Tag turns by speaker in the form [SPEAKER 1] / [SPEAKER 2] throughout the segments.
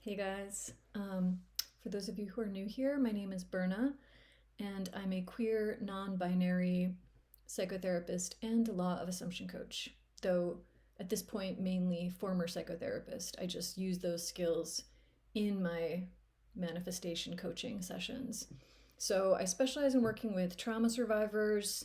[SPEAKER 1] Hey guys. For those of you who are new here, my name is Berna, and I'm a queer, non binary psychotherapist and law of assumption coach. Though at this point, mainly former psychotherapist. I just use those skills in my manifestation coaching sessions. So I specialize in working with trauma survivors.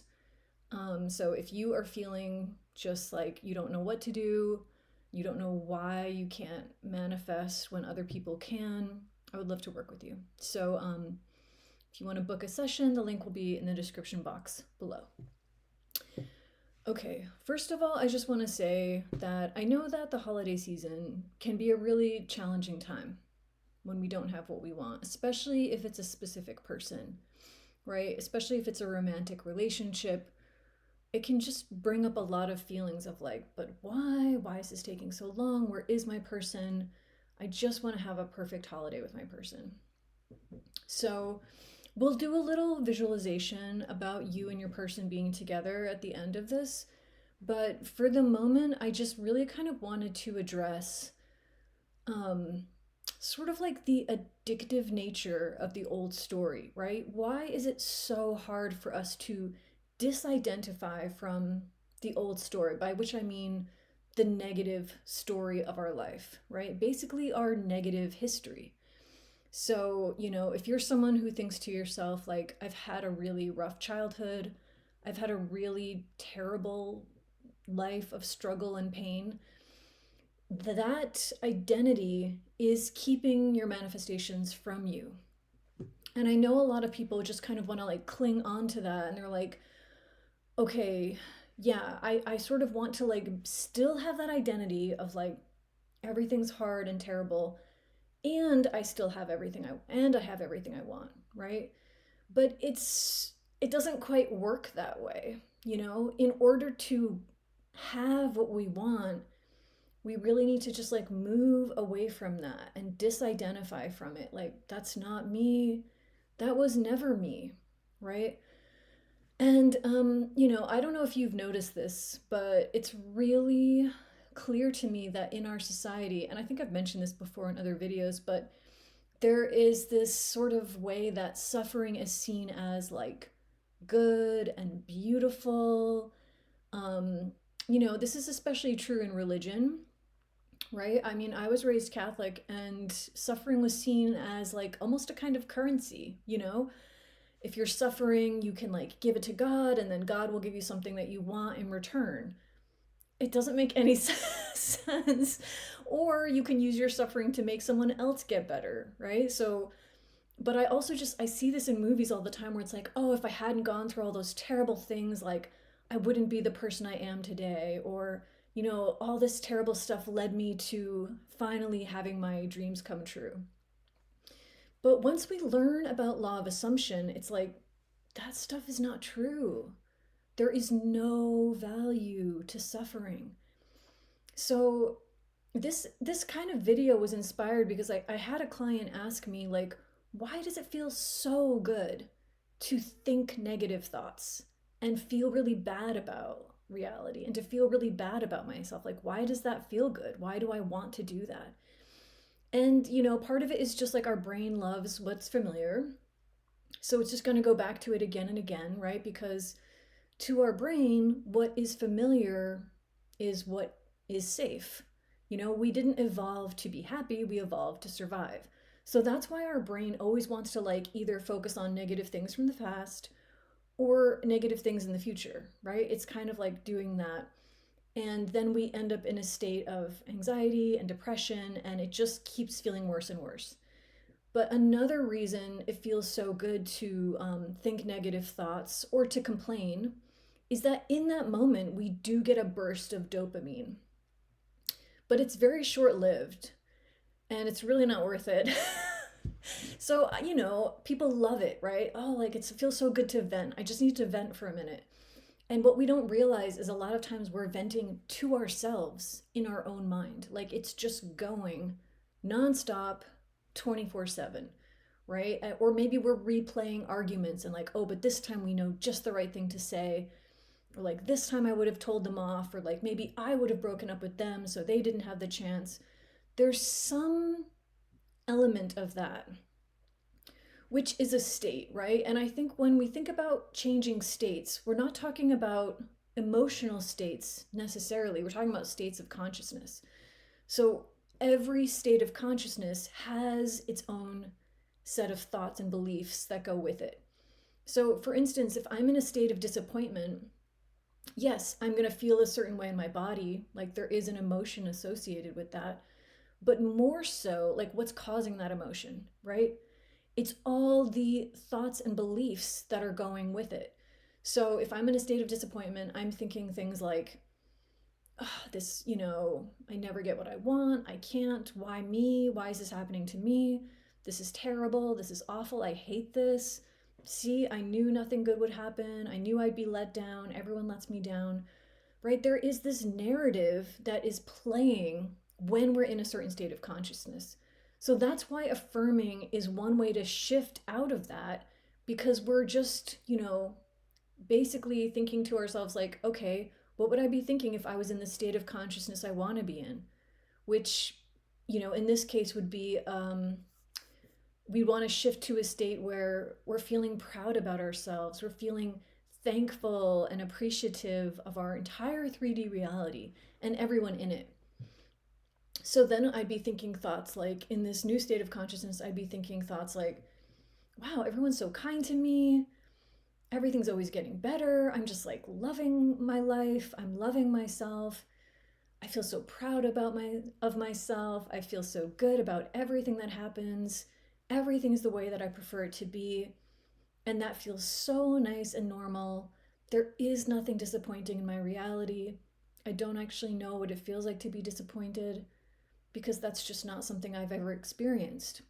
[SPEAKER 1] So if you are feeling just like you don't know what to do, you don't know why you can't manifest when other people can, I would love to work with you. So if you want to book a session, the link will be in the description box below. Okay, first of all, I just want to say that I know that the holiday season can be a really challenging time when we don't have what we want, especially if it's a specific person, right? Especially if it's a romantic relationship. It can just bring up a lot of feelings of like, but why? Why is this taking so long? Where is my person? I just want to have a perfect holiday with my person. So, we'll do a little visualization about you and your person being together at the end of this. But for the moment, I just really kind of wanted to address um, sort of like the addictive nature of the old story, right? Why is it so hard for us to disidentify from the old story, by which I mean the negative story of our life, right? Basically, our negative history. So, if you're someone who thinks to yourself, like, I've had a really rough childhood, I've had a really terrible life of struggle and pain, that identity is keeping your manifestations from you. And I know a lot of people just kind of want to like cling on to that and they're like, okay, yeah, I sort of want to like still have that identity of like everything's hard and terrible and I still have everything I have everything I want, right? But it doesn't quite work that way, In order to have what we want, we really need to just like move away from that and disidentify from it. Like, that's not me. That was never me, right? And, I don't know if you've noticed this, but it's really clear to me that in our society, and I think I've mentioned this before in other videos, but there is this sort of way that suffering is seen as like good and beautiful. Um, this is especially true in religion, right? I mean, I was raised Catholic and suffering was seen as like almost a kind of currency. If you're suffering, you can like give it to God and then God will give you something that you want in return. It doesn't make any sense. Or you can use your suffering to make someone else get better, right? So, but I also just I see this in movies all the time where it's like, "Oh, if I hadn't gone through all those terrible things, like I wouldn't be the person I am today," or all this terrible stuff led me to finally having my dreams come true. But once we learn about law of assumption, it's like that stuff is not true. There is no value to suffering. So this kind of video was inspired because I had a client ask me like, why does it feel so good to think negative thoughts and feel really bad about reality and to feel really bad about myself? Like, why does that feel good? Why do I want to do that? And part of it is just like our brain loves what's familiar. So it's just going to go back to it again and again, right? Because to our brain, what is familiar is what is safe. We didn't evolve to be happy, we evolved to survive. So that's why our brain always wants to like either focus on negative things from the past or negative things in the future, right? It's kind of like doing that. And then we end up in a state of anxiety and depression, and it just keeps feeling worse and worse. But another reason it feels so good to think negative thoughts or to complain is that in that moment we do get a burst of dopamine, but it's very short lived and it's really not worth it. So, people love it, right? Oh, like it feels so good to vent. I just need to vent for a minute. And what we don't realize is a lot of times we're venting to ourselves in our own mind. Like it's just going nonstop 24/7, right? Or maybe we're replaying arguments and like, oh, but this time we know just the right thing to say. Or like, this time I would have told them off. Or like, maybe I would have broken up with them so they didn't have the chance. There's some element of that, which is a state, right? And I think when we think about changing states, we're not talking about emotional states necessarily. We're talking about states of consciousness. So every state of consciousness has its own set of thoughts and beliefs that go with it. So, for instance, if I'm in a state of disappointment, yes, I'm going to feel a certain way in my body, like there is an emotion associated with that, but more so, like what's causing that emotion, right? It's all the thoughts and beliefs that are going with it. So if I'm in a state of disappointment, I'm thinking things like, oh, this, I never get what I want. I can't. Why me? Why is this happening to me? This is terrible. This is awful. I hate this. See, I knew nothing good would happen. I knew I'd be let down. Everyone lets me down, right? There is this narrative that is playing when we're in a certain state of consciousness. So that's why affirming is one way to shift out of that, because we're just, basically thinking to ourselves, like, okay, what would I be thinking if I was in the state of consciousness I want to be in? Which, in this case would be we want to shift to a state where we're feeling proud about ourselves. We're feeling thankful and appreciative of our entire 3D reality and everyone in it. So then I'd be thinking thoughts like, in this new state of consciousness, I'd be thinking thoughts like, wow, everyone's so kind to me. Everything's always getting better. I'm just like loving my life. I'm loving myself. I feel so proud of myself. I feel so good about everything that happens. Everything's the way that I prefer it to be. And that feels so nice and normal. There is nothing disappointing in my reality. I don't actually know what it feels like to be disappointed, because that's just not something I've ever experienced.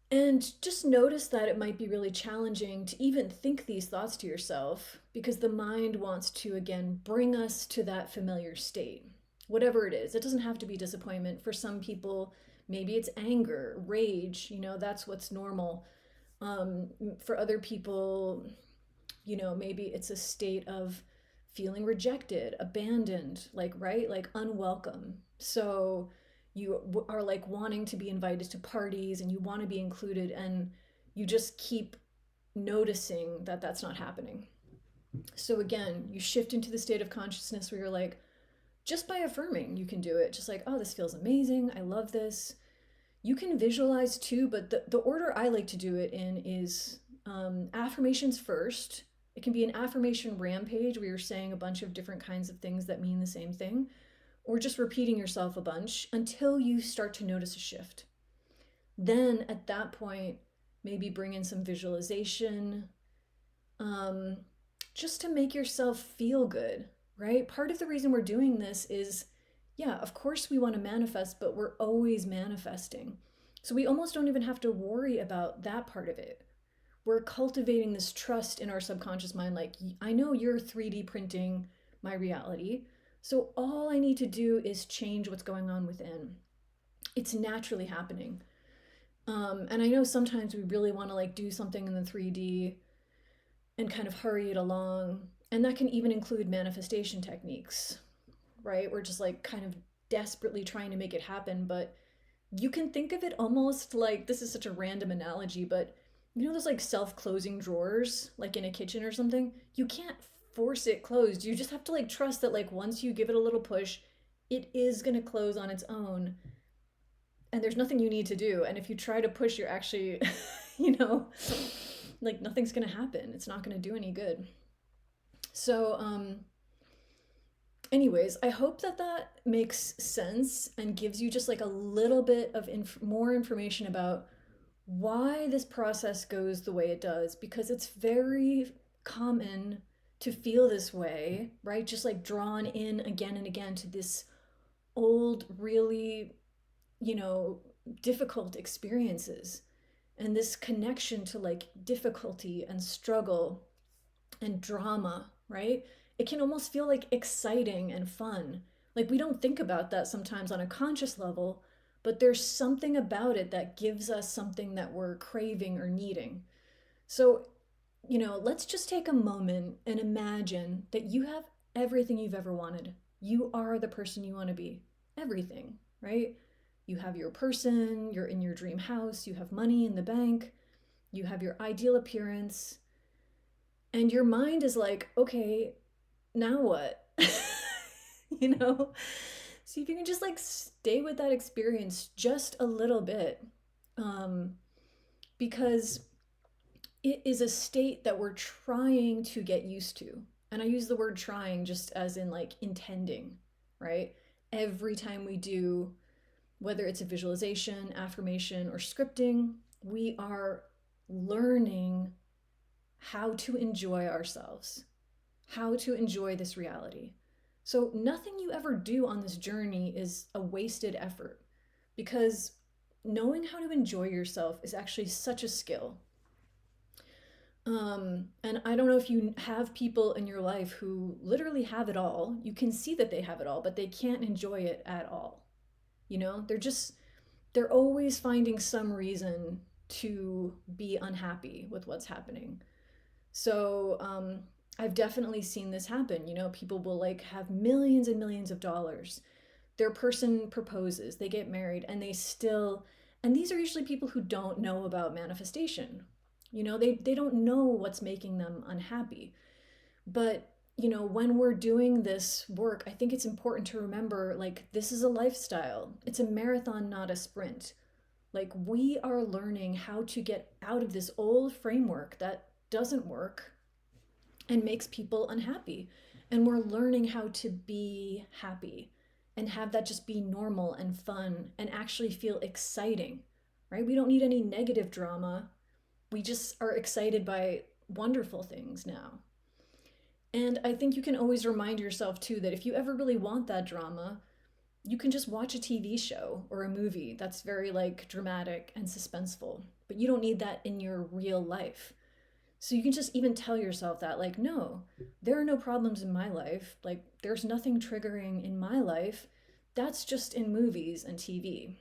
[SPEAKER 1] And just notice that it might be really challenging to even think these thoughts to yourself, because the mind wants to, again, bring us to that familiar state. Whatever it is, it doesn't have to be disappointment. For some people, maybe it's anger, rage, that's what's normal. For other people, maybe it's a state of feeling rejected, abandoned, like unwelcome. So you are like wanting to be invited to parties and you want to be included, and you just keep noticing that that's not happening. So again, you shift into the state of consciousness where you're like, just by affirming, you can do it. Just like, oh, this feels amazing. I love this. You can visualize too, but the order I like to do it in is affirmations first. It can be an affirmation rampage where you're saying a bunch of different kinds of things that mean the same thing, or just repeating yourself a bunch until you start to notice a shift. Then at that point, maybe bring in some visualization, just to make yourself feel good, right? Part of the reason we're doing this is, yeah, of course we want to manifest, but we're always manifesting. So we almost don't even have to worry about that part of it. We're cultivating this trust in our subconscious mind, like, I know you're 3D printing my reality, so all I need to do is change what's going on within. It's naturally happening. And I know sometimes we really want to like do something in the 3D and kind of hurry it along. And that can even include manifestation techniques, right? We're just like kind of desperately trying to make it happen. But you can think of it almost like, this is such a random analogy, but those like self-closing drawers, like in a kitchen or something? You can't force it closed. You just have to like trust that like once you give it a little push, it is going to close on its own. And there's nothing you need to do. And if you try to push, you're actually, like nothing's going to happen. It's not going to do any good. So, anyways, I hope that makes sense and gives you just like a little bit of more information about why this process goes the way it does, because it's very common to feel this way, right? Just like drawn in again and again to this old, really, difficult experiences, and this connection to like difficulty and struggle and drama, right? It can almost feel like exciting and fun. Like we don't think about that sometimes on a conscious level, but there's something about it that gives us something that we're craving or needing. So, let's just take a moment and imagine that you have everything you've ever wanted. You are the person you want to be. Everything, right? You have your person, you're in your dream house, you have money in the bank, you have your ideal appearance, and your mind is like, okay, now what? you know? See if you can just like stay with that experience just a little bit. Um, because it is a state that we're trying to get used to. And I use the word trying just as in like intending, right? Every time we do, whether it's a visualization, affirmation, or scripting, we are learning how to enjoy ourselves, how to enjoy this reality. So, nothing you ever do on this journey is a wasted effort because knowing how to enjoy yourself is actually such a skill. And I don't know if you have people in your life who literally have it all. You can see that they have it all, but they can't enjoy it at all. They're always finding some reason to be unhappy with what's happening. So, I've definitely seen this happen. People will like have millions and millions of dollars. Their person proposes, they get married, and and these are usually people who don't know about manifestation. They don't know what's making them unhappy. But, when we're doing this work, I think it's important to remember like, this is a lifestyle, it's a marathon, not a sprint. Like, we are learning how to get out of this old framework that doesn't work and makes people unhappy. And we're learning how to be happy and have that just be normal and fun and actually feel exciting, right? We don't need any negative drama. We just are excited by wonderful things now. And I think you can always remind yourself too that if you ever really want that drama, you can just watch a TV show or a movie that's very like dramatic and suspenseful, but you don't need that in your real life. So you can just even tell yourself that, like, no, there are no problems in my life. Like, there's nothing triggering in my life. That's just in movies and TV.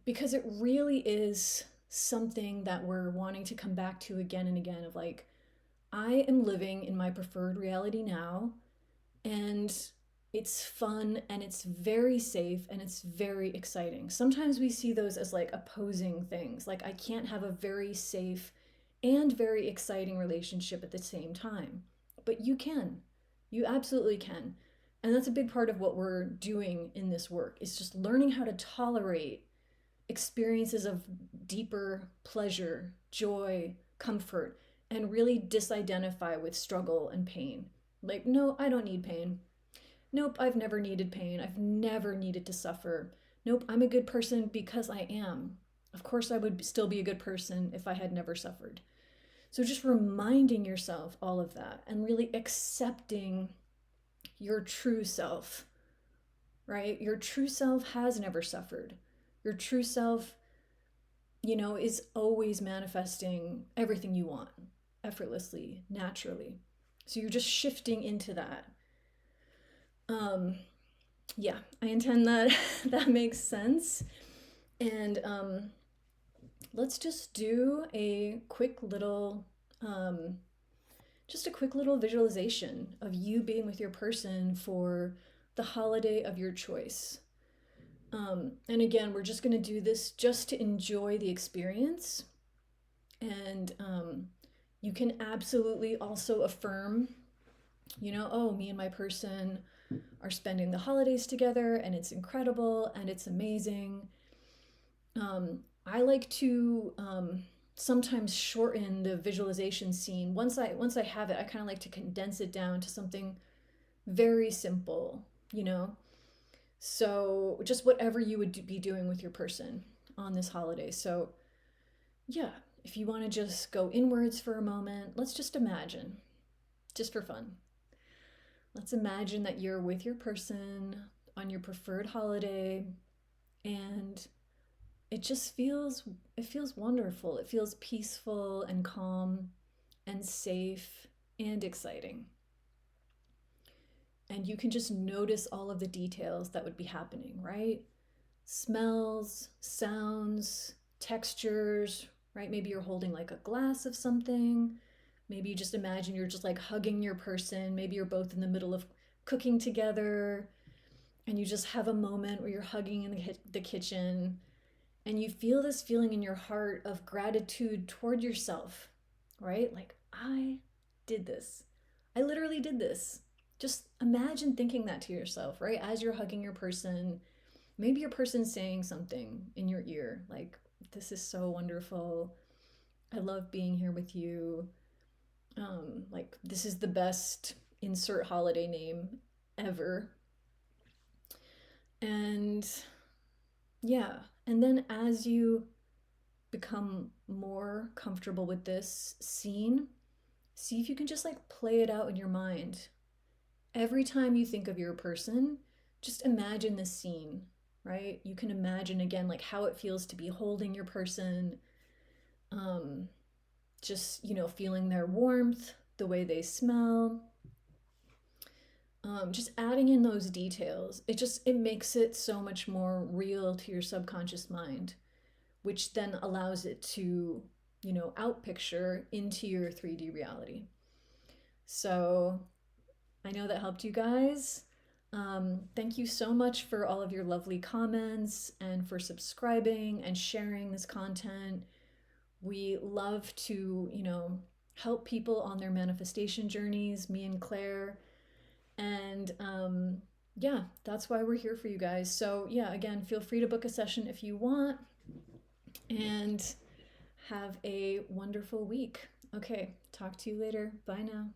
[SPEAKER 1] Because it really is something that we're wanting to come back to again and again of like, I am living in my preferred reality now, and it's fun and it's very safe and it's very exciting. Sometimes we see those as like opposing things. Like, I can't have a very safe and very exciting relationship at the same time. But you can. You absolutely can. And that's a big part of what we're doing in this work is just learning how to tolerate experiences of deeper pleasure, joy, comfort, and really disidentify with struggle and pain. Like, no, I don't need pain. Nope, I've never needed pain. I've never needed to suffer. Nope, I'm a good person because I am. Of course, I would still be a good person if I had never suffered. So, just reminding yourself all of that and really accepting your true self, right? Your true self has never suffered. Your true self, is always manifesting everything you want effortlessly, naturally. So, you're just shifting into that. Yeah, I intend that that makes sense. And let's just do a quick little visualization of you being with your person for the holiday of your choice. And again, we're just going to do this just to enjoy the experience. And you can absolutely also affirm, oh, me and my person are spending the holidays together and it's incredible and it's amazing. I like to sometimes shorten the visualization scene. Once I have it, I kind of like to condense it down to something very simple, So just whatever you would be doing with your person on this holiday. So yeah, if you want to just go inwards for a moment, let's just imagine, just for fun. Let's imagine that you're with your person on your preferred holiday, and it feels wonderful. It feels peaceful and calm and safe and exciting. And you can just notice all of the details that would be happening, right? Smells, sounds, textures, right? Maybe you're holding like a glass of something. Maybe you just imagine you're just like hugging your person. Maybe you're both in the middle of cooking together. and you just have a moment where you're hugging in the kitchen, and you feel this feeling in your heart of gratitude toward yourself, right? Like, I did this. I literally did this. Just imagine thinking that to yourself, right? As you're hugging your person, maybe your person's saying something in your ear, like, this is so wonderful. I love being here with you. Like, this is the best insert holiday name ever. And yeah, and then as you become more comfortable with this scene, see if you can just like play it out in your mind. Every time you think of your person, just imagine this scene, right? You can imagine again like how it feels to be holding your person, um, just, feeling their warmth, the way they smell, just adding in those details. It makes it so much more real to your subconscious mind, which then allows it to, outpicture into your 3D reality. So I know that helped you guys. Thank you so much for all of your lovely comments and for subscribing and sharing this content. We love to, help people on their manifestation journeys, me and Claire. And yeah, that's why we're here for you guys. So, yeah, again, feel free to book a session if you want. And have a wonderful week. Okay, talk to you later. Bye now.